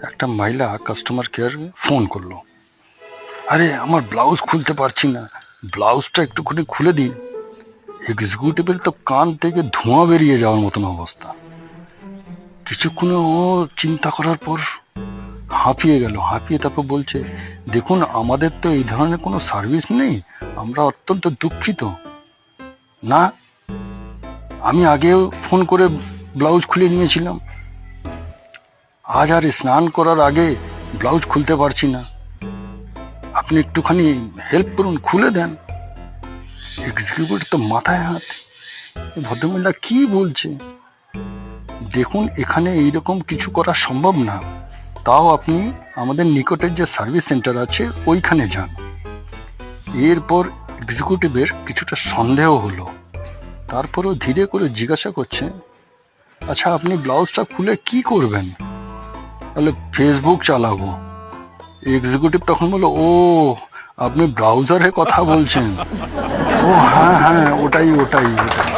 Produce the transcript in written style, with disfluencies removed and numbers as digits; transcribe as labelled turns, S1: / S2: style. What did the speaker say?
S1: একটা মহিলা customer care phone করলো। আরে আমার ব্লাউজ খুলতে পারছি না, ব্লাউজটা একটুখানি খুলে দিন। এক্সিকিউটিভের তো কান থেকে ধোঁয়া বেরিয়ে যাওয়ার মতন অবস্থা। কিছুক্ষণে ও চিন্তা করার পর হাঁপিয়ে গেল, হাঁপিয়ে তারপর বলছে, দেখুন আমাদের তো এই ধরনের কোনো সার্ভিস নেই, আমরা অত্যন্ত দুঃখিত। না, আমি আগেও ফোন করে ব্লাউজ খুলে নিয়েছিলাম, আজ আর স্নান করার আগে ব্লাউজ খুলতে পারছি না, আপনি একটুখানি হেল্প করুন, খুলে দেন। এক্সিকিউটিভ তো মাথায় হাত, ভদ্রমহিলা কি বলছে। দেখুন এখানে এইরকম কিছু করা সম্ভব না, তাও আপনি আমাদের নিকটের যে সার্ভিস সেন্টার আছে ওইখানে যান। এরপর এক্সিকিউটিভের কিছুটা সন্দেহ হলো, তারপরেও ধীরে করে জিজ্ঞাসা করছে, আচ্ছা আপনি ব্লাউজটা খুলে কি করবেন? তাহলে ফেসবুক চালাবো। এক্সিকিউটিভ তখন বললো, ও আপনি ব্রাউজারে কথা বলছেন? ও হ্যাঁ হ্যাঁ, ওটাই ওটাই ওটাই।